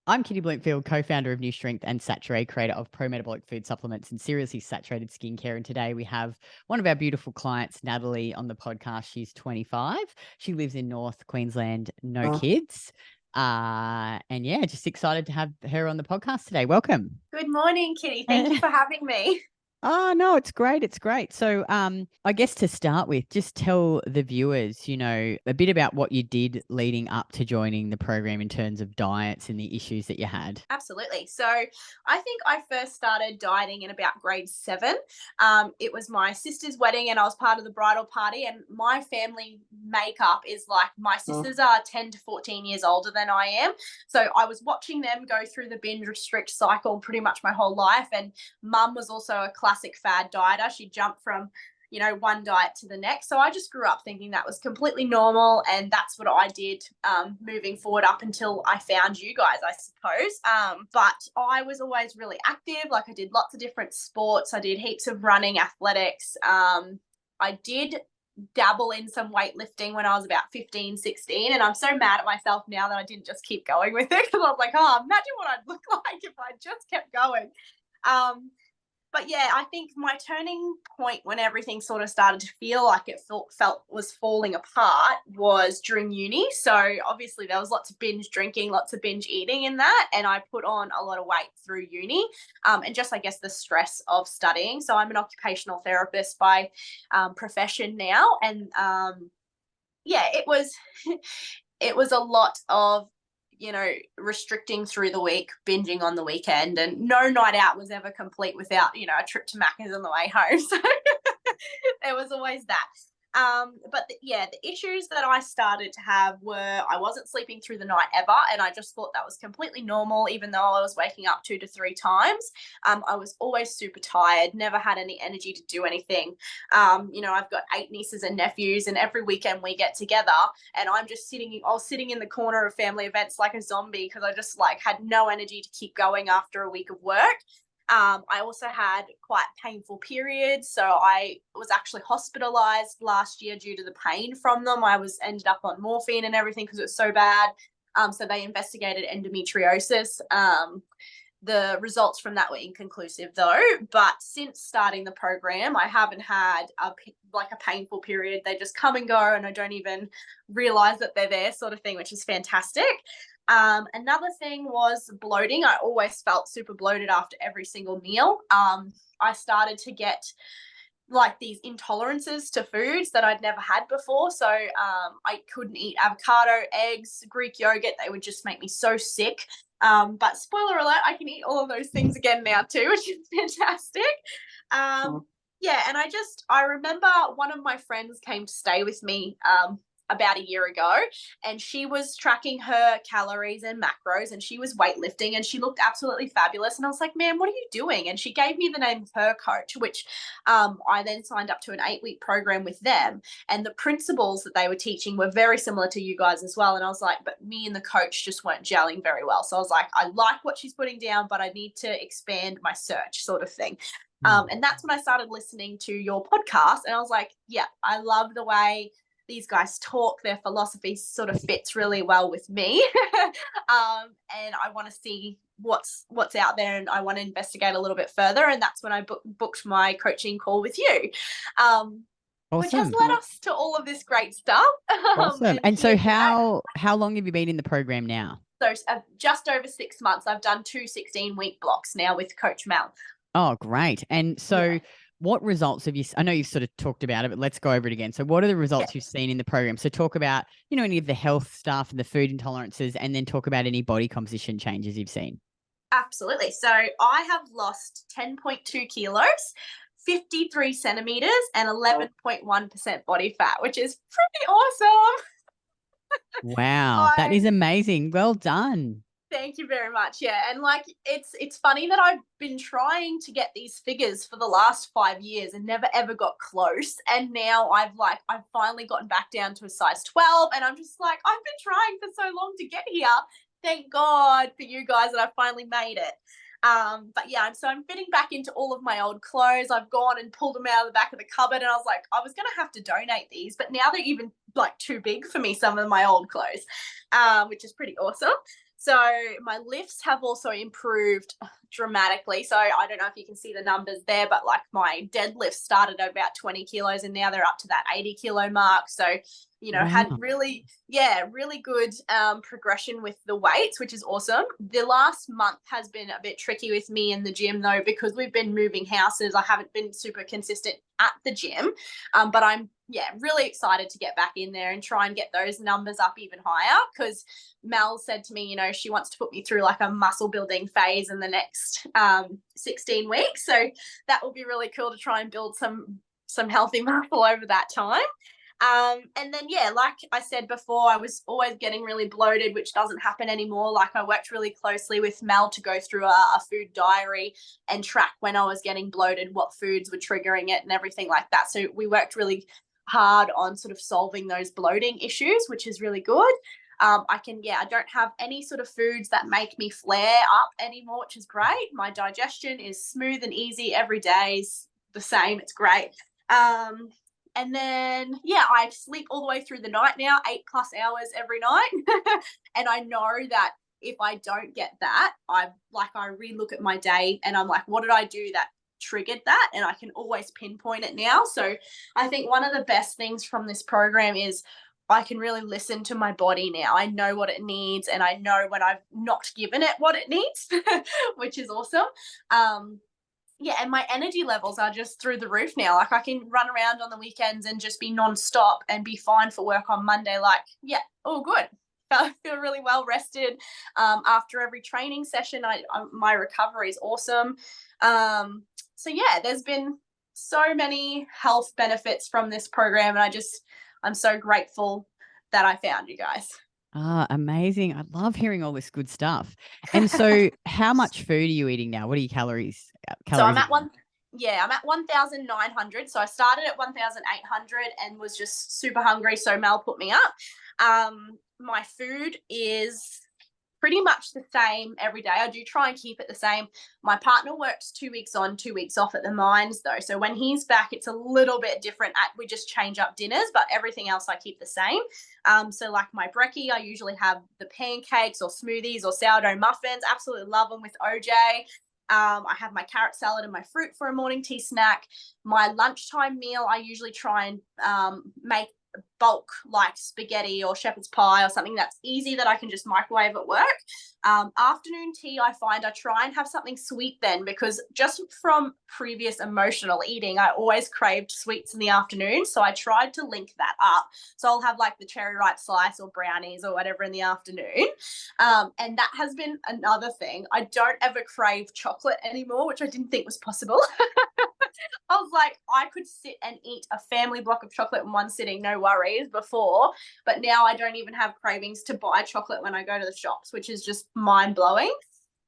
I'm Kitty Bloomfield, co-founder of New Strength and Saturée, creator of pro-metabolic food supplements and seriously saturated skincare. And today we have one of our beautiful clients, Natalie, on the podcast. She's 25. She lives in North Queensland, no kids. And yeah, just excited to have her on the podcast today. Welcome. Good morning, Kitty. Thank you for having me. Oh, no, it's great. It's great. So I guess to start with, just tell the viewers, a bit about what you did leading up to joining the program in terms of diets and the issues that you had. Absolutely. So I think I first started dieting in about grade 7. It was my sister's wedding and I was part of the bridal party, and my family makeup is like my sisters are 10 to 14 years older than I am. So I was watching them go through the binge restrict cycle pretty much my whole life. And mum was also a classic fad dieter. She jumped from one diet to the next. So I just grew up thinking that was completely normal. And that's what I did moving forward up until I found you guys, I suppose. But I was always really active. Like I did lots of different sports. I did heaps of running, athletics. I did dabble in some weightlifting when I was about 15, 16. And I'm so mad at myself now that I didn't just keep going with it, because I was like, oh, imagine what I'd look like if I just kept going. But yeah, I think my turning point when everything sort of started to feel like it felt was falling apart was during uni. So obviously there was lots of binge drinking, lots of binge eating in that. And I put on a lot of weight through uni and just, I guess, the stress of studying. So I'm an occupational therapist by profession now. And yeah, it was a lot of restricting through the week, binging on the weekend, and no night out was ever complete without, a trip to Macca's on the way home. So there was always that. But the issues that I started to have were I wasn't sleeping through the night ever, and I just thought that was completely normal, even though I was waking up 2 to 3 times. I was always super tired, never had any energy to do anything. I've got 8 nieces and nephews, and every weekend we get together, and I was sitting in the corner of family events like a zombie, because I just had no energy to keep going after a week of work. I also had quite painful periods. So I was actually hospitalised last year due to the pain from them. I ended up on morphine and everything because it was so bad. So they investigated endometriosis. The results from that were inconclusive though. But since starting the program, I haven't had a painful period. They just come and go, and I don't even realise that they're there, sort of thing, which is fantastic. Another thing was bloating. I always felt super bloated after every single meal. I started to get these intolerances to foods that I'd never had before. So I couldn't eat avocado, eggs, Greek yogurt. They would just make me so sick. But spoiler alert, I can eat all of those things again now too, which is fantastic. Yeah, and I remember one of my friends came to stay with me about a year ago, and she was tracking her calories and macros, and she was weightlifting, and she looked absolutely fabulous. And I was like, man, what are you doing? And she gave me the name of her coach, which I then signed up to an 8-week program with them. And the principles that they were teaching were very similar to you guys as well. And I was like, but me and the coach just weren't gelling very well. So I was like, I like what she's putting down, but I need to expand my search, sort of thing. And that's when I started listening to your podcast, and I was like, yeah, I love the way these guys talk. Their philosophy sort of fits really well with me. And I want to see what's out there, and I want to investigate a little bit further. And that's when I booked my coaching call with you. Awesome. Which has led us to all of this great stuff. Awesome. And so how long have you been in the program now? So just over 6 months. I've done 2 16-week blocks now with Coach Mel. Oh, great. And so what results have you, I know you've sort of talked about it, but let's go over it again. So what are the results you've seen in the program? So talk about, any of the health stuff and the food intolerances, and then talk about any body composition changes you've seen. Absolutely. So I have lost 10.2 kilos, 53 centimeters, and 11.1% body fat, which is pretty awesome. Wow. That is amazing. Well done. Thank you very much. Yeah. And it's funny that I've been trying to get these figures for the last 5 years and never ever got close. And now I've finally gotten back down to a size 12, and I'm just like, I've been trying for so long to get here. Thank God for you guys that I finally made it. But yeah, so I'm fitting back into all of my old clothes. I've gone and pulled them out of the back of the cupboard, and I was like, I was going to have to donate these, but now they're even too big for me, some of my old clothes, which is pretty awesome. So my lifts have also improved dramatically. So I don't know if you can see the numbers there, but like my deadlifts started at about 20 kilos and now they're up to that 80 kilo mark. So, you know, had Wow. really good progression with the weights, which is awesome. The last month has been a bit tricky with me in the gym though, because we've been moving houses. I haven't been super consistent at the gym, but I'm really excited to get back in there and try and get those numbers up even higher, because Mel said to me, you know, she wants to put me through like a muscle building phase in the next 16 weeks. So that will be really cool to try and build some healthy muscle over that time. And then, like I said before, I was always getting really bloated, which doesn't happen anymore. Like I worked really closely with Mel to go through a food diary and track when I was getting bloated, what foods were triggering it and everything like that. So we worked really hard on sort of solving those bloating issues, which is really good. I don't have any sort of foods that make me flare up anymore, which is great. My digestion is smooth and easy every day, is the same. It's great. And then, I sleep all the way through the night now, 8+ hours every night. And I know that if I don't get that, I relook at my day and I'm like, what did I do that triggered that? And I can always pinpoint it now. So I think one of the best things from this program is I can really listen to my body now. I know what it needs and I know when I've not given it what it needs, which is awesome. And my energy levels are just through the roof now. Like I can run around on the weekends and just be nonstop and be fine for work on Monday. Like, all good. I feel really well rested. After every training session, my recovery is awesome. There's been so many health benefits from this program, and I'm so grateful that I found you guys. Amazing. I love hearing all this good stuff. And so how much food are you eating now? What are your calories? So I'm at 1,900. So I started at 1,800 and was just super hungry. So Mel put me up. My food is pretty much the same every day. I do try and keep it the same. My partner works 2 weeks on, 2 weeks off at the mines though. So when he's back, it's a little bit different. We just change up dinners, but everything else I keep the same. So like my brekkie, I usually have the pancakes or smoothies or sourdough muffins. Absolutely love them with OJ. I have my carrot salad and my fruit for a morning tea snack. My lunchtime meal, I usually try and make bulk like spaghetti or shepherd's pie or something that's easy that I can just microwave at work. Afternoon tea, I find I try and have something sweet then, because just from previous emotional eating, I always craved sweets in the afternoon. So I tried to link that up. So I'll have like the cherry ripe slice or brownies or whatever in the afternoon. And that has been another thing. I don't ever crave chocolate anymore, which I didn't think was possible. I was like, I could sit and eat a family block of chocolate in one sitting, no worries, before. But now I don't even have cravings to buy chocolate when I go to the shops, which is just mind blowing.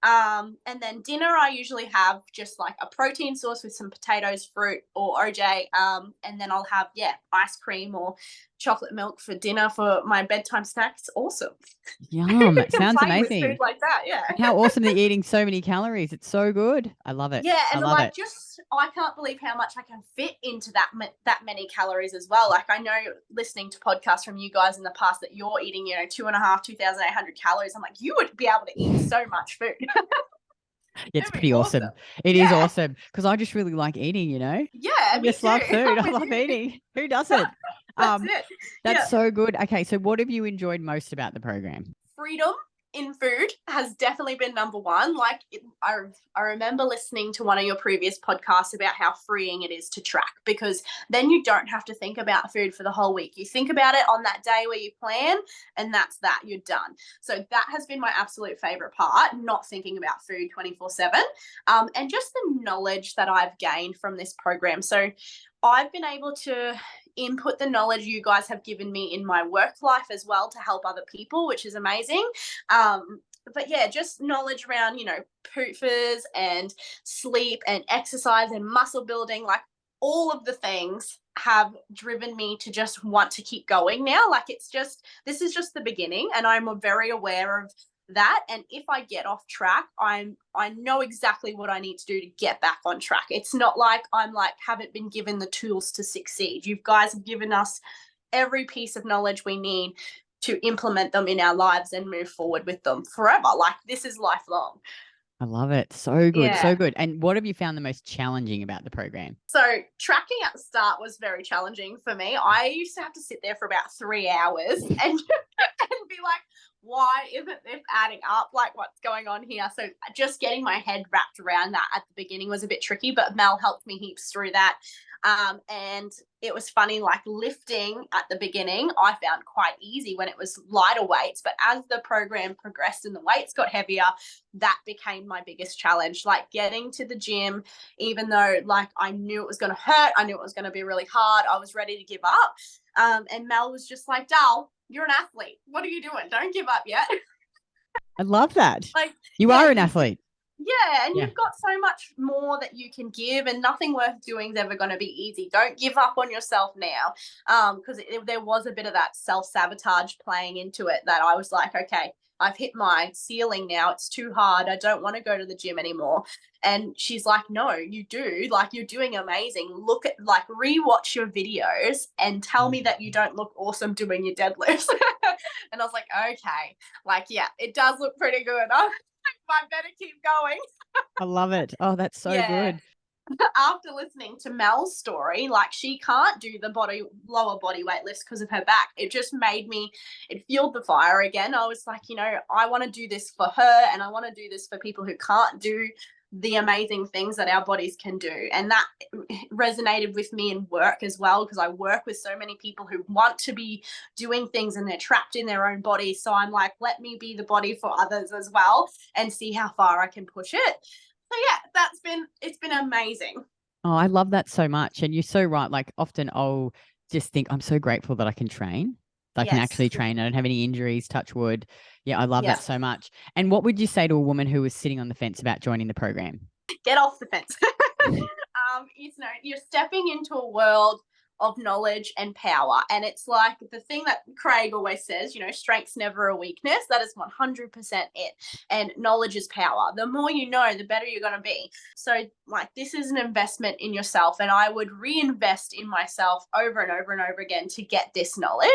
And then dinner, I usually have just like a protein sauce with some potatoes, fruit, or OJ. And then I'll have, ice cream or chocolate milk for dinner for my bedtime snack. It's awesome. Yum. It sounds amazing. With food like that, How awesome that you're eating so many calories. It's so good. I love it. Yeah, and I can't believe how much I can fit into that many calories as well. Like I know listening to podcasts from you guys in the past that you're eating, 2,800 calories. I'm like, you would be able to eat so much food. It's pretty awesome. It is awesome because I just really like eating, Yeah, I just love food. I love eating. Who doesn't? That's it. That's so good. Okay, so what have you enjoyed most about the program? Freedom in food has definitely been number one. I remember listening to one of your previous podcasts about how freeing it is to track, because then you don't have to think about food for the whole week. You think about it on that day where you plan, and that's that, you're done. So that has been my absolute favorite part, not thinking about food 24/7, and just the knowledge that I've gained from this program. So I've been able to input the knowledge you guys have given me in my work life as well to help other people, which is amazing. Just knowledge around, PUFAs and sleep and exercise and muscle building, like all of the things have driven me to just want to keep going now. Like this is just the beginning, and I'm very aware of that. And if I get off track, I know exactly what I need to do to get back on track. It's not like I'm like haven't been given the tools to succeed. You guys have given us every piece of knowledge we need. to implement them in our lives and move forward with them forever. Like, this is lifelong. I love it. So good. Yeah. So good. And what have you found the most challenging about the program? So tracking at the start was very challenging for me. I used to have to sit there for about 3 hours and and be like, why isn't this adding up? Like, what's going on here? So just getting my head wrapped around that at the beginning was a bit tricky, but Mel helped me heaps through that. And it was funny, like lifting at the beginning, I found quite easy when it was lighter weights. But as the program progressed and the weights got heavier, that became my biggest challenge. Like getting to the gym, even though like I knew it was going to hurt, I knew it was going to be really hard, I was ready to give up. And Mel was just like, Dal, you're an athlete. What are you doing? Don't give up yet. I love that. Like, you are an athlete. Yeah, and you've got so much more that you can give, and nothing worth doing is ever going to be easy. Don't give up on yourself now, because there was a bit of that self-sabotage playing into it that I was like, okay, I've hit my ceiling now. It's too hard. I don't want to go to the gym anymore. And she's like, no, you do. Like, you're doing amazing. Look at, like, rewatch your videos and tell me that you don't look awesome doing your deadlifts. And I was like, okay, like, yeah, it does look pretty good. I better keep going. I love it. Oh, that's so good. After listening to Mel's story, like, she can't do the lower body weight lifts because of her back. It just made me, it fueled the fire again. I was like, you know, I want to do this for her, and I want to do this for people who can't do the amazing things that our bodies can do. And that resonated with me in work as well, because I work with so many people who want to be doing things and they're trapped in their own body. So I'm like, let me be the body for others as well and see how far I can push it. So yeah, it's been amazing. Oh, I love that so much. And you're so right. Like, often I'll just think, I'm so grateful that I can train. I can actually train. I don't have any injuries, touch wood. Yeah, I love that so much. And what would you say to a woman who was sitting on the fence about joining the program? Get off the fence. You know, you're stepping into a world of knowledge and power. And it's like the thing that Craig always says, you know, strength's never a weakness. That is 100% it. And knowledge is power. The more you know, the better you're going to be. So like, this is an investment in yourself, and I would reinvest in myself over and over and over again to get this knowledge.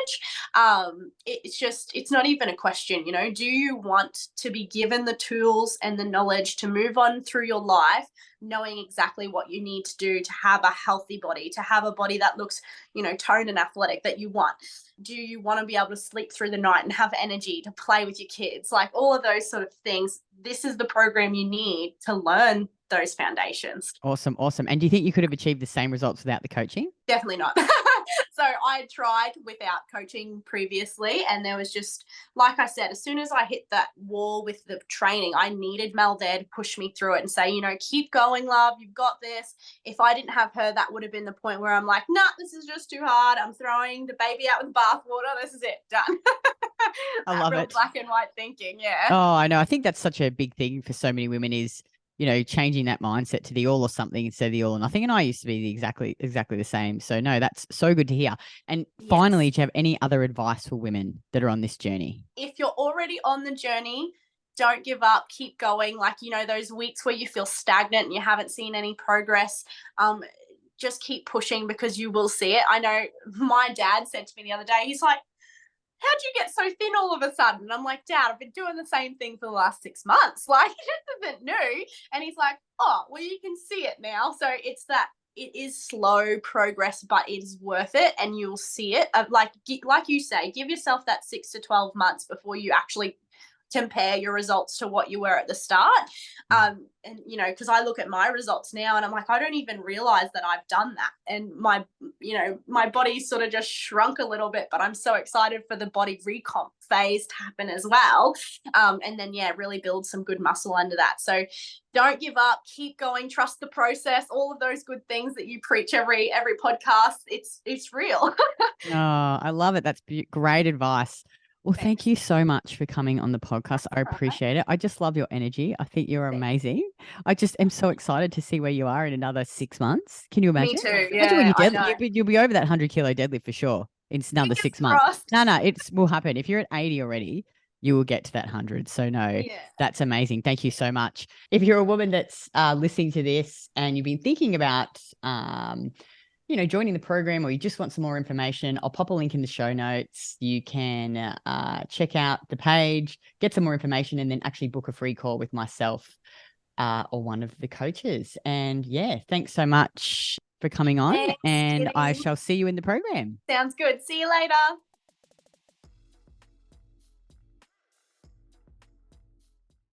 It's not even a question, you know, do you want to be given the tools and the knowledge to move on through your life, knowing exactly what you need to do to have a healthy body, to have a body that looks, you know, toned and athletic that you want? Do you want to be able to sleep through the night and have energy to play with your kids? Like, all of those sort of things. This is the program you need to learn those foundations. Awesome. Awesome. And do you think you could have achieved the same results without the coaching? Definitely not. So I tried without coaching previously, and there was just, like I said, as soon as I hit that wall with the training, I needed Mel there to push me through it and say, you know, keep going, love, you've got this. If I didn't have her, that would have been the point where I'm like, nah, this is just too hard. I'm throwing the baby out with the bathwater. This is it. Done. I love it. Black and white thinking. Yeah. Oh, I know. I think that's such a big thing for so many women is, you know, changing that mindset to the all or something instead of the all or nothing. And I used to be exactly the same. So no, that's so good to hear. And finally, do you have any other advice for women that are on this journey? If you're already on the journey, don't give up, keep going. Like, you know, those weeks where you feel stagnant and you haven't seen any progress, just keep pushing, because you will see it. I know my dad said to me the other day, he's like, how'd you get so thin all of a sudden? And I'm like, Dad, I've been doing the same thing for the last 6 months. Like, this isn't new. And he's like, oh, well, you can see it now. So it's that it is slow progress, but it is worth it, and you'll see it. Like you say, give yourself that 6 to 12 months before you actually compare your results to what you were at the start. And, you know, because I look at my results now and I'm like, I don't even realize that I've done that. And my body sort of just shrunk a little bit, but I'm so excited for the body recomp phase to happen as well. And then, really build some good muscle under that. So don't give up, keep going, trust the process, all of those good things that you preach every podcast. It's real. Oh, I love it. That's great advice. Well, thank you so much for coming on the podcast. I appreciate it. I just love your energy. I think you're amazing. I just am so excited to see where you are in another 6 months. Can you imagine? Me too. Imagine when you deadlift, you'll be over that 100-kilo deadlift for sure in another 6 months. No, it will happen. If you're at 80 already, you will get to that 100. So no, that's amazing. Thank you so much. If you're a woman that's listening to this and you've been thinking about joining the program, or you just want some more information, I'll pop a link in the show notes. You can check out the page, get some more information, and then actually book a free call with myself or one of the coaches. And yeah, thanks so much for coming on. Thanks, And I Jenny. shall see you in the program. Sounds good. See you later.